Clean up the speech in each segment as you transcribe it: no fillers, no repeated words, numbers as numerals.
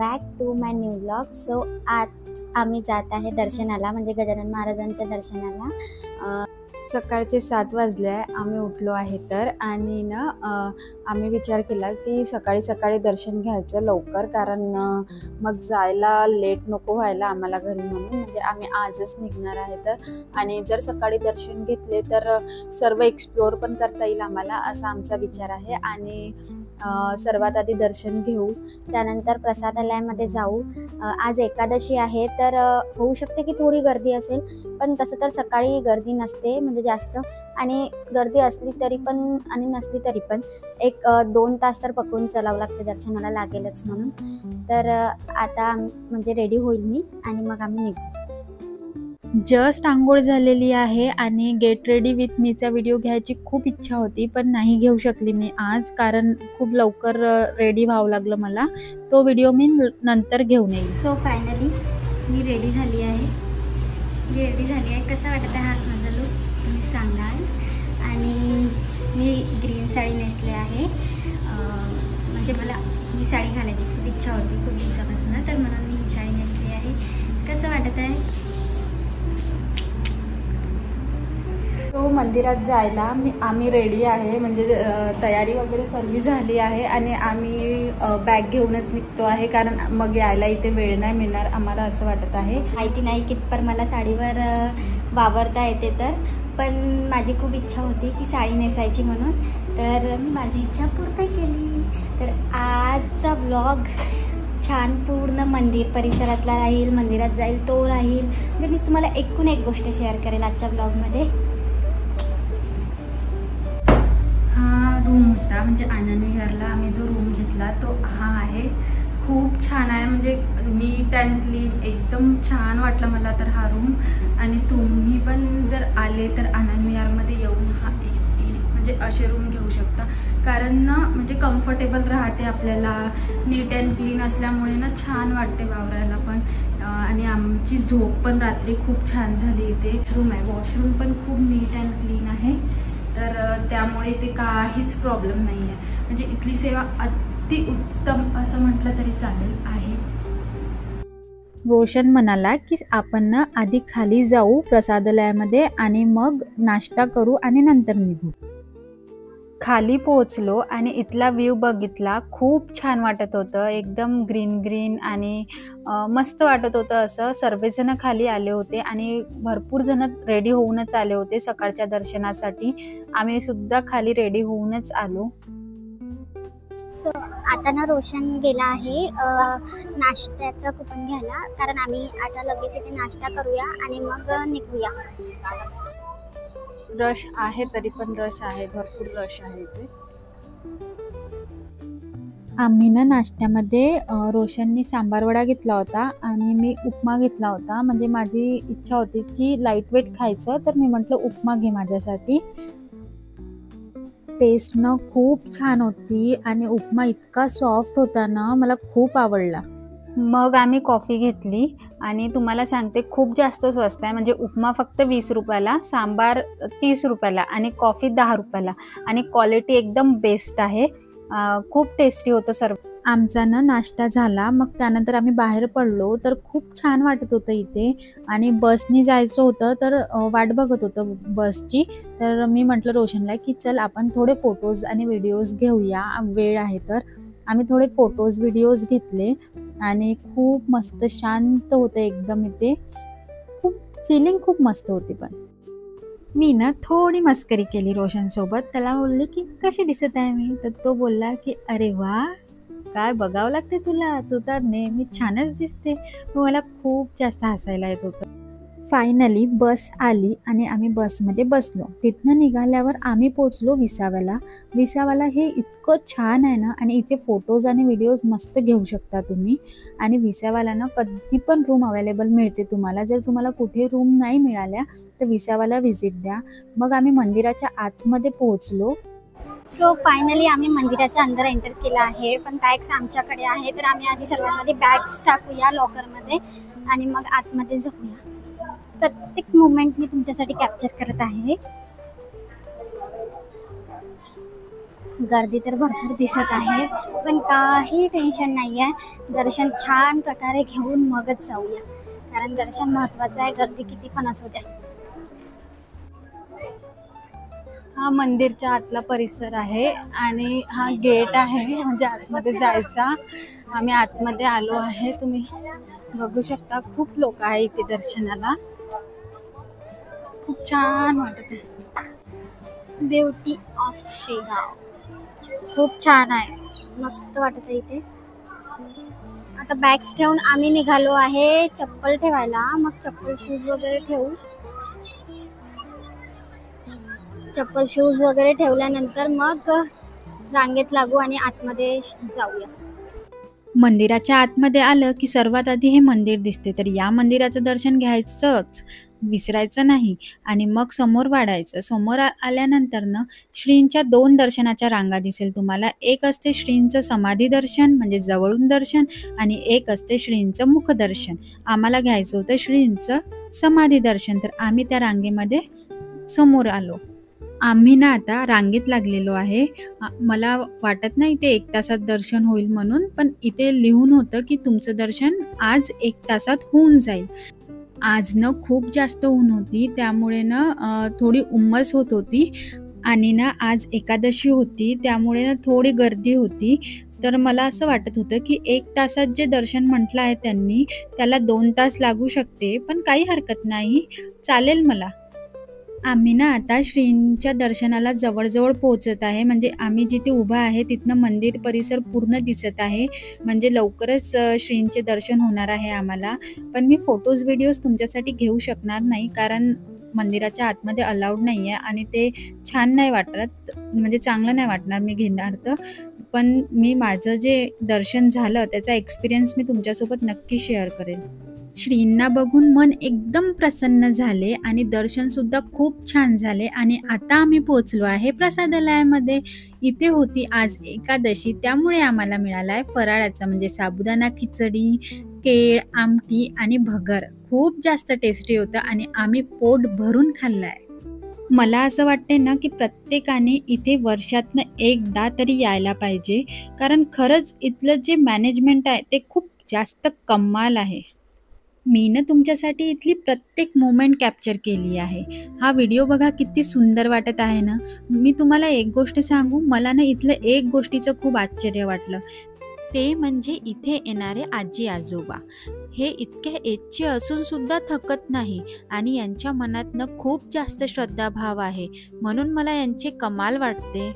Back to my new vlog. So आज आम्ही जात आहे दर्शनाला, म्हणजे गजानन महाराजांच्या दर्शनाला. सकाळचे 7 वाजले आहे, आम्ही उठलो आहे तर. आणि आम्ही विचार केला की सकाळी सकाळी दर्शन घ्यायचं लवकर, कारण मग जायला लेट नको व्हायला आम्हाला घरी, म्हणून म्हणजे आम्ही आजच निघणार आहे तर. आणि जर सकाळी दर्शन घेतले तर सर्व एक्सप्लोअर पण करता येईल आम्हाला, असा आमचा विचार आहे. आणि सर्वात आधी दर्शन घेऊ, त्यानंतर प्रसादालयामध्ये जाऊ. आज एकादशी आहे तर होऊ शकते की थोडी गर्दी असेल, पण तसं तर सकाळी गर्दी नसते म्हणजे जास्त. आणि गर्दी असली तरी पण आणि नसली तरी पण 1-2 तास तर पकडून चालावं लागते, दर्शनाला लागेलच म्हणून. तर आता म्हणजे रेडी होईल मी आणि मग आम्ही निघू. जस्ट आंघोळ झालेली आहे आणि गेट रेडी विथ मीचा व्हिडिओ घ्यायची खूप इच्छा होती, पण नाही घेऊ शकली मी आज, कारण खूप लवकर रेडी व्हावं लागलं मला. तो व्हिडिओ मी नंतर घेऊन येईल. सो फायनली मी रेडी झाली आहे. कसा वाटत आहे हा माझा लुक तुम्ही सांगाल. आणि मी ग्रीन साडी नेसले आहे, म्हणजे मला ही साडी घालायची खूप इच्छा होती खूप दिवसापासून, तर म्हणून मी ही साडी नेसली आहे. कसं वाटत आहे? तो मंदिरात जायला आम्ही रेडी आहे, म्हणजे तयारी वगैरे सर्व झाली आहे. आणि आम्ही बॅग घेऊनच निघतो आहे, कारण मग यायला इथे वेळ नाही मिळणार आम्हाला, असं वाटत आहे. माहिती नाही कितपर मला साडीवर वावरता येते तर, पण माझी खूप इच्छा होती की साडी नेसायची म्हणून, तर मी माझी इच्छा पूर्ण केली. तर आजचा व्लॉग छान पूर्ण मंदिर परिसरातला राहील, मंदिरात जाईल तो राहील. म्हणजे मी तुम्हाला एकूण एक गोष्ट शेअर करेल आजच्या व्लॉगमध्ये. रूम होता, म्हणजे आनंद विहारला आम्ही जो रूम घेतला तो हा आहे. खूप छान आहे, म्हणजे नीट अँड क्लीन, एकदम छान वाटलं मला तर हा रूम. आणि तुम्ही पण जर आले तर आनंद विहारमध्ये येऊन म्हणजे असे रूम घेऊ शकता, कारण म्हणजे कम्फर्टेबल राहते आपल्याला, नीट अँड क्लीन असल्यामुळे छान वाटते वावरायला पण. आणि आमची झोप पण रात्री खूप छान झाली. इथे रूम आहे, वॉशरूम पण खूप नीट अँड क्लीन आहे, तर त्यामुळे ते काहीच प्रॉब्लेम नाही आहे. म्हणजे इथली सेवा अति उत्तम असं म्हटलं तरी चालेल आहे. रोशन म्हणाला की आपण आधी खाली जाऊ प्रसादालयामध्ये आणि मग नाश्ता करू आणि नंतर निघू. खाली पोहोचलो आणि इथला व्ह्यू बघितला, खूप छान वाटत होतं, एकदम ग्रीन आणि मस्त वाटत होतं. असं सर्वजण खाली आले होते आणि भरपूर जण रेडी होऊनच आले होते सकाळच्या दर्शनासाठी. आम्ही सुद्धा खाली रेडी होऊनच आलो. आता रोशन गेला आहे नाश्त्याचं कुपन घ्यायला, कारण आम्ही आता लगेच इथे नाश्ता करूया आणि मग निघूया. रश आहे, तरी पण रश आहे, भरपूर रश आहे इथे. आम्ही नाश्त्यामध्ये रोशननी सांबार वडा घेतला होता आणि मी उपमा घेतला होता. म्हणजे माझी इच्छा होती की लाईट वेट खायचं, तर मी म्हटलं उपमा घे माझ्यासाठी. टेस्ट खूप छान होती आणि उपमा इतका सॉफ्ट होता ना, मला खूप आवडला. मग आम्ही कॉफी घेतली आणि तुम्हाला सांगते खूप जास्त स्वस्त आहे. म्हणजे उपमा फक्त 20 रुपयाला, सांबार 30 रुपयाला आणि कॉफी 10 रुपयाला. आणि क्वालिटी एकदम बेस्ट आहे, खूप टेस्टी होतं सर्व. आमचा नाश्ता झाला, मग त्यानंतर आम्ही बाहेर पडलो, तर खूप छान वाटत होतं इथे. आणि बसनी जायचं होतं, तर वाट बघत होतं बसची. तर मी म्हटलं रोशनला की चल आपण थोडे फोटोज आणि व्हिडिओज घेऊया, वेळ आहे तर. आम्ही थोडे फोटोज व्हिडिओज घेतले आणि खूप मस्त शांत होतं एकदम इथे. खूप फिलिंग खूप मस्त होती. पण मी थोडी मस्करी केली रोशनसोबत. त्याला बोलले की कशी दिसत आहे मी, तर तो बोलला की अरे वा, काय बघावं लागते तुला, तू तर नेहमी छानच दिसते. मला खूप जास्त हसायला येत होतं. फायनली बस आली आणि आम्ही बसमध्ये बसलो. तिथनं निघाल्यावर आम्ही पोचलो विसाव्याला. विसाव्याला हे इतकं छान आहे ना, आणि इथे फोटोज आणि व्हिडिओज मस्त घेऊ शकता तुम्ही. आणि विसाव्याला कधी पण रूम अवेलेबल मिळते तुम्हाला. जर तुम्हाला कुठे रूम नाही मिळाल्या तर विसाव्याला व्हिजिट द्या. मग आम्ही मंदिराच्या आतमध्ये पोहोचलो. सो फायनली आम्ही मंदिराच्या अंदर एंटर केला आहे, पण बॅग्स आमच्याकडे आहे, तर आम्ही आधी सर्वांमध्ये बॅग्स टाकूया लॉकरमध्ये आणि मग आतमध्ये जाऊया. प्रत्येक मोमेंट मी तुमच्यासाठी कॅप्चर करत आहे. गर्दी तर भरपूर दिसत आहे, पण काही टेन्शन नाही आहे. दर्शन छान प्रकारे घेऊन मगच जाऊया, कारण दर्शन महत्त्वाचं आहे, गर्दी किती पण असू द्या. हा मंदिरच्या आतला परिसर आहे आणि हा गेट आहे म्हणजे आतमध्ये जायचा. आम्ही आतमध्ये आलो आहे, तुम्ही बघू शकता. खूप लोक आहे इथे दर्शनाला. खूप छान वाटत आहे. ब्युटी ऑफ शेगाव खूप छान आहे, मस्त वाटत आहे इथे. आता बॅग्स ठेवून आम्ही निघालो आहे चप्पल ठेवायला. मग चप्पल शूज वगैरे ठेवू. चप्पल शूज वगैरे ठेवल्यानंतर मग रांगेत लागू आणि आतमध्ये जाऊया. मंदिराच्या आतमध्ये आलं की सर्वात आधी हे मंदिर दिसते, तर या मंदिराचं दर्शन घ्यायचंच, विसरायचं नाही. आणि मग समोर वाढायचं. समोर आल्यानंतर ना श्रींच्या 2 दर्शनाच्या रांगा दिसेल तुम्हाला. एक असते श्रींचं समाधी दर्शन म्हणजे जवळून दर्शन आणि एक असते श्रींचं मुखदर्शन. आम्हाला घ्यायचं होतं श्रींचं समाधी दर्शन, तर आम्ही त्या रांगेमध्ये समोर आलो. आम्ही ना आता रांगेत लागलेलो आहे. मला वाटत नाही ते 1 तासात दर्शन होईल म्हणून, पण इथे लिहून होतं की तुमचं दर्शन आज 1 तासात होऊन जाईल. आज ना खूप जास्त ऊन होती, त्यामुळे ना थोडी उमस होत होती आणि ना आज एकादशी होती, त्यामुळे ना थोडी गर्दी होती. तर मला असं वाटत होतं की 1 तासात जे दर्शन म्हटलं आहे त्यांनी, त्याला 2 तास लागू शकते, पण काही हरकत नाही, चालेल मला. आम्ही ना आता श्रींच्या दर्शनाला जवळ-जवळ पोहोचत आहे. म्हणजे आम्ही जिथे उभा आहे तिथनं मंदिर परिसर पूर्ण दिसत आहे. म्हणजे लवकरच श्रींचे दर्शन होणार आहे आम्हाला. पण मी फोटोज, व्हिडिओज तुमच्यासाठी घेऊ शकणार नाही, कारण मंदिराच्या आतमध्ये अलाउड नाही आहे आणि ते छान नाही वाटत, म्हणजे चांगलं नाही वाटणार मी घेणार तर. पण मी माझं जे दर्शन झालं त्याचा एक्सपिरियन्स मी तुमच्यासोबत नक्की शेअर करेल. श्रींना बघून मन एकदम प्रसन्न झाले आणि दर्शन सुद्धा खूप छान झाले. आणि आता आम्ही पोहोचलो आहे प्रसादालयामध्ये. इथे होती आज एकादशी, त्यामुळे आम्हाला मिळाला आहे फराळाचा म्हणजे साबुदाणा खिचडी, केळ, आमटी आणि भगर. खूप जास्त टेस्टी होतं आणि आम्ही पोट भरून खाल्लं आहे. मला असं वाटते ना की प्रत्येकाने इथे वर्षातनं एकदा तरी यायला पाहिजे, कारण खरंच इथलं जे मॅनेजमेंट आहे ते खूप जास्त कमाल आहे. मी ना तुमच्यासाठी इथली प्रत्येक मोमेंट कॅप्चर केली आहे. हा व्हिडिओ बघा किती सुंदर वाटत आहे ना. मी तुम्हाला एक गोष्ट सांगू, मला ना इथलं एक गोष्टीचं खूप आश्चर्य वाटलं. ते म्हणजे इथे येणारे आजी आजोबा. हे इतक्या एजचे असून सुद्धा थकत नाही आणि यांच्या मनातनं खूप जास्त श्रद्धाभाव आहे, म्हणून मला यांचे कमाल वाटते.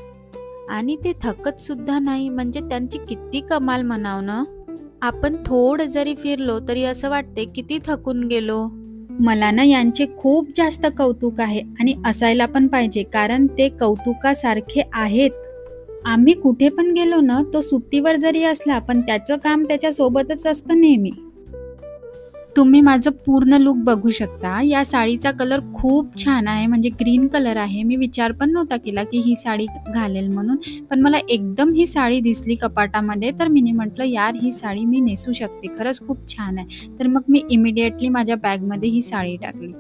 आणि ते थकत सुद्धा नाही, म्हणजे त्यांची किती कमाल म्हणावं ना. आपण थोडं जरी फिरलो तरी असं वाटते किती थकून गेलो. मला ना यांचे खूप जास्त कौतुक आहे आणि असायला पण पाहिजे, कारण ते कौतुकासारखे आहेत. आम्ही कुठे पण गेलो ना, तो सुट्टीवर जरी असला पण त्याचं काम त्याच्या सोबतच असतं नेहमी. तुम्ही माझं पूर्ण लुक बघू शकता. या साडीचा कलर खूप छान आहे, म्हणजे ग्रीन कलर आहे. मी विचार पण नव्हता केला की ही साडी घालेल म्हणून, पण मला एकदम ही साडी दिसली कपाटामध्ये, तर मी म्हटलं यार ही साडी मी नेसू शकते, खरंच खूप छान आहे. तर मग मी इमिडिएटली माझ्या बॅगमध्ये ही साडी टाकली.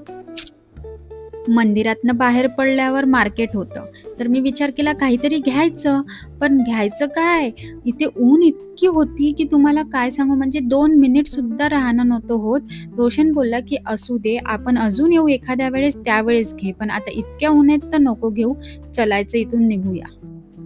मंदिरातनं बाहेर पडल्यावर मार्केट होतं, तर मी विचार केला काहीतरी घ्यायचं, पण घ्यायचं काय, इथे ऊन इतकी होती की तुम्हाला काय सांगू, म्हणजे 2 मिनिट सुद्धा राहणं नव्हतं होत. रोशन बोलला की असू दे, आपण अजून येऊ एखाद्या वेळेस, त्यावेळेस घे, पण आता इतक्या उन्हात तर नको घेऊ, चलायचं इथून निघूया.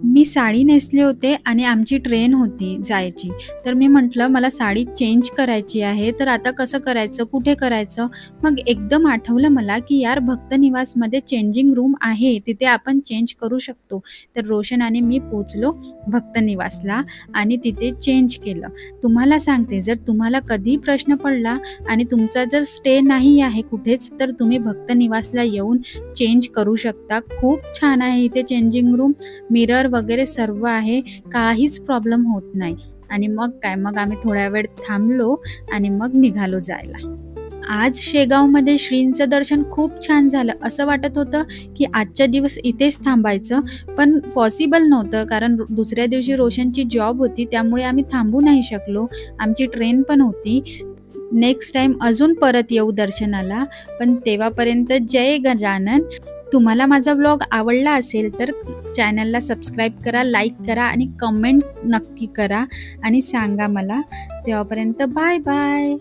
मी साडी नेसले होते आणि आमची ट्रेन होती जायची, तर मी म्हटलं मला साडी चेंज करायची आहे, तर आता कसं करायचं, कुठे करायचं. मग एकदम आठवलं मला की यार भक्त निवासमध्ये चेंजिंग रूम आहे, तिथे आपण चेंज करू शकतो. तर रोशन आणि मी पोचलो भक्त निवासला आणि तिथे चेंज केलं. तुम्हाला सांगते, जर तुम्हाला कधी प्रश्न पडला आणि तुमचा जर स्टे नाही आहे कुठेच, तर तुम्ही भक्त निवासला येऊन चेंज करू शकता. खूप छान आहे इथे चेंजिंग रूम, मिरर वगैरे सर्व आहे, काहीच प्रॉब्लेम होत नाही. आणि मग काय, मग आम्ही थोड्या वेळ थांबलो आणि मग निघालो जायला. आज शेगावमध्ये श्रींचं दर्शन खूप छान झालं. असं वाटत होतं की आजच्या दिवस इथेच थांबायचं, पण पॉसिबल नव्हतं, कारण दुसऱ्या दिवशी रोशनची जॉब होती, त्यामुळे आम्ही थांबू नाही शकलो. आमची ट्रेन पण होती. नेक्स्ट टाइम अजून परत येऊ दर्शनाला, पण तेव्हापर्यंत जय गजानन. तुम्हाला माझा व्लॉग आवडला असेल तर चॅनलला सबस्क्राईब करा, लाईक करा आणि कमेंट नक्की करा आणि सांगा मला. तेव्हापर्यंत बाय बाय.